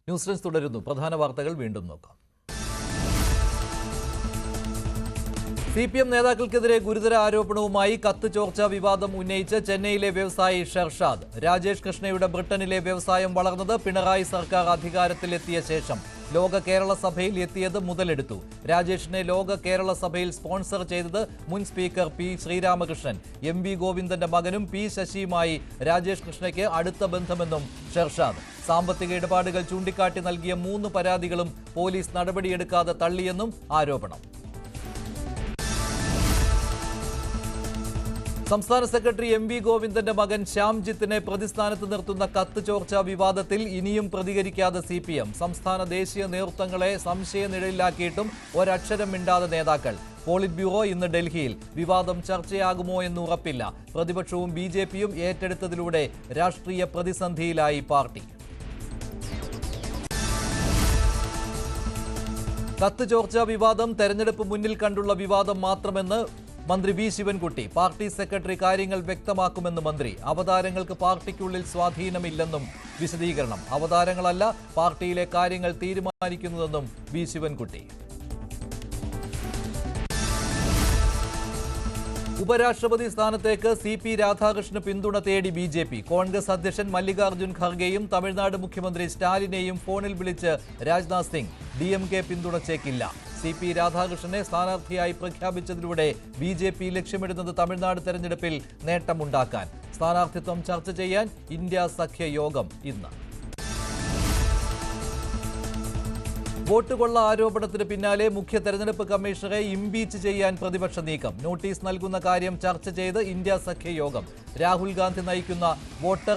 News desk തുടരുന്നു. പ്രധാന വാർത്തകൾ വീണ്ടും നോക്കാം. CPM നേതാക്കൾക്കെതിരെ ഗുരുതര ആരോപണവുമായി കത്ത് ചോർച്ച വിവാദം ഉന്നയിച്ച് ചെന്നൈയിലെ വ്യവസായി ഷെർഷാദ്. രാജേഷ് കൃഷ്ണയുടെ ബ്രിട്ടനിലെ വ്യവസായം വളർന്നത് പിണറായി സർക്കാർ അധികാരത്തിലെത്തിയ ശേഷം. ലോക കേരള സഭയിൽ എത്തിയത് മുതലെടുത്തു. രാജേഷിനെ ലോക കേരള സഭയിൽ സ്പോൺസർ ചെയ്തത് മുൻ സ്പീക്കർ P. ശ്രീരാമകൃഷ്ണൻ. MV ഗോവിന്ദന്റെ മകനും P. ശശിയുമായി രാജേഷ് കൃഷ്ണയ്ക്ക് അടുത്ത ബന്ധമെന്നും ഷെർഷാദ്. സാമ്പത്തിക ഇടപാടുകൾ ചൂണ്ടിക്കാട്ടി നൽകിയ 3 പരാതികളും പോലീസ് നടപടിയെടുക്കാതെ തള്ളിയെന്നും ആരോപണം. സംസ്ഥാന സെക്രട്ടറി MV ഗോവിന്ദന്റെ മകൻ ശ്യാംജിത്തിനെ പ്രതിസ്ഥാനത്ത് നിർത്തുന്ന കത്ത് ചോർച്ച വിവാദത്തിൽ ഇനിയും പ്രതികരിക്കാതെ CPM. സംസ്ഥാന ദേശീയ നേതൃത്വങ്ങളെ സംശയനിഴലിലാക്കിയിട്ടും ഒരക്ഷരം മിണ്ടാതെ നേതാക്കൾ. പോളിറ്റ് ബ്യൂറോ ഇന്ന് ഡൽഹിയിൽ. വിവാദം ചർച്ചയാകുമോ എന്ന് ഉറപ്പില്ല. പ്രതിപക്ഷവും BJPയും ഏറ്റെടുത്തതിലൂടെ രാഷ്ട്രീയ പ്രതിസന്ധിയിലായി പാർട്ടി. കത്ത് ചോർച്ച വിവാദം തെരഞ്ഞെടുപ്പ് മുന്നിൽ കണ്ടുള്ള വിവാദം മാത്രമെന്ന് മന്ത്രി V. ശിവൻകുട്ടി. പാർട്ടി സെക്രട്ടറി കാര്യങ്ങൾ വ്യക്തമാക്കുമെന്ന് മന്ത്രി. അവതാരങ്ങൾക്ക് പാർട്ടിക്കുള്ളിൽ സ്വാധീനമില്ലെന്നും വിശദീകരണം. അവതാരങ്ങളല്ല പാർട്ടിയിലെ കാര്യങ്ങൾ തീരുമാനിക്കുന്നതെന്നും V. ശിവൻകുട്ടി. ഉപരാഷ്ട്രപതി സ്ഥാനത്തേക്ക് CP രാധാകൃഷ്ണന് പിന്തുണ തേടി BJP. കോൺഗ്രസ് അധ്യക്ഷൻ മല്ലികാർജ്ജുൻ ഖർഗെയും തമിഴ്നാട് മുഖ്യമന്ത്രി സ്റ്റാലിനെയും ഫോണിൽ വിളിച്ച് രാജ്നാഥ് സിംഗ്. DMK പിന്തുണച്ചേക്കില്ല. CP രാധാകൃഷ്ണനെ സ്ഥാനാർത്ഥിയായി പ്രഖ്യാപിച്ചതിലൂടെ BJP ലക്ഷ്യമിടുന്നത് തമിഴ്നാട് തെരഞ്ഞെടുപ്പിൽ നേട്ടമുണ്ടാക്കാൻ. സ്ഥാനാർത്ഥിത്വം ചർച്ച ചെയ്യാൻ ഇന്ത്യ സഖ്യ യോഗം ഇന്ന്. വോട്ട് കൊള്ള ആരോപണത്തിന് പിന്നാലെ മുഖ്യ തെരഞ്ഞെടുപ്പ് കമ്മീഷണറെ ഇംപീച്ച് ചെയ്യാൻ പ്രതിപക്ഷ നീക്കം. നോട്ടീസ് നൽകുന്ന കാര്യം ചർച്ച ചെയ്ത് ഇന്ത്യ സഖ്യ യോഗം. രാഹുൽ ഗാന്ധി നയിക്കുന്ന വോട്ട്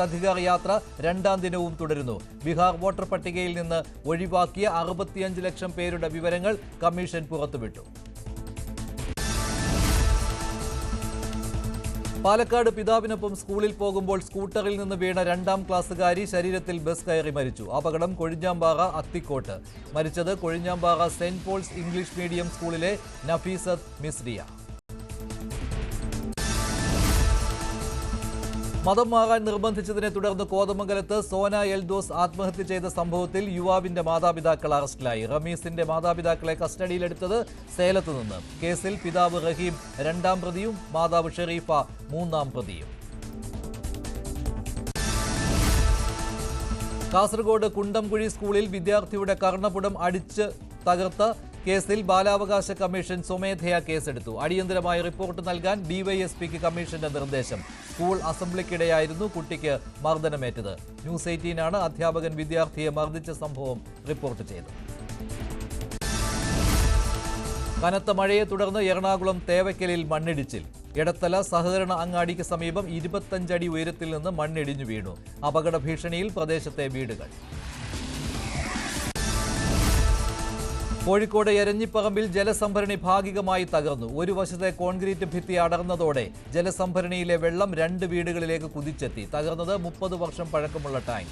അധികാര യാത്ര 2ാം ദിനവും തുടരുന്നു. ബീഹാർ വോട്ടർ പട്ടികയിൽ നിന്ന് ഒഴിവാക്കിയ 65 ലക്ഷം പേരുടെ വിവരങ്ങൾ കമ്മീഷൻ പുറത്തുവിട്ടു. പാലക്കാട് പിതാവിനൊപ്പം സ്കൂളിൽ പോകുമ്പോൾ സ്കൂട്ടറിൽ നിന്ന് വീണ 2ാം ക്ലാസ്സുകാരി ശരീരത്തിൽ ബസ് കയറി മരിച്ചു. അപകടം കൊഴിഞ്ഞാമ്പാറ അത്തിക്കോട്ട്. മരിച്ചത് Kozhinjampara saint Paul's English medium സ്കൂളിലെ നഫീസത്ത് മിസ്രിയ. മതം മാറാൻ നിർബന്ധിച്ചതിനെ തുടർന്ന് കോതമംഗലത്ത് സോന എൽദോസ് ആത്മഹത്യ ചെയ്ത സംഭവത്തിൽ യുവാവിന്റെ മാതാപിതാക്കൾ അറസ്റ്റിലായി. റമീസിന്റെ മാതാപിതാക്കളെ കസ്റ്റഡിയിലെടുത്തത് സേലത്ത് നിന്ന്. കേസിൽ പിതാവ് റഹീം 2ാം പ്രതിയും മാതാവ് ഷെരീഫ 3ാം പ്രതിയും. കാസർഗോഡ് കുണ്ടംകുഴി സ്കൂളിൽ വിദ്യാർത്ഥിയുടെ കർണപുടം അടിച്ച് തകർത്ത കേസിൽ ബാലാവകാശ കമ്മീഷൻ സ്വമേധയാ കേസെടുത്തു. അടിയന്തരമായി റിപ്പോർട്ട് നൽകാൻ DYSPക്ക് കമ്മീഷന്റെ നിർദ്ദേശം. സ്കൂൾ അസംബ്ലിക്കിടെയായിരുന്നു കുട്ടിക്ക് മർദ്ദനമേറ്റത്. ന്യൂസ് 18 ആണ് അധ്യാപകൻ വിദ്യാർത്ഥിയെ മർദ്ദിച്ച സംഭവം റിപ്പോർട്ട് ചെയ്തത്. കനത്ത മഴയെ തുടർന്ന് എറണാകുളം തേവയ്ക്കലിൽ മണ്ണിടിച്ചിൽ. എടത്തല സഹകരണ അങ്ങാടിക്ക് സമീപം 25 അടി ഉയരത്തിൽ നിന്ന് മണ്ണിടിഞ്ഞു വീണു. അപകട ഭീഷണിയിൽ പ്രദേശത്തെ വീടുകൾ. കോഴിക്കോട് എരഞ്ഞിപ്പറമ്പിൽ ജലസംഭരണി ഭാഗികമായി തകർന്നു. ഒരു വശത്തെ കോൺക്രീറ്റ് ഭിത്തി അടർന്നതോടെ ജലസംഭരണിയിലെ വെള്ളം 2 വീടുകളിലേക്ക് കുതിച്ചെത്തി. തകർന്നത് 30 വർഷം പഴക്കമുള്ള ടാങ്ക്.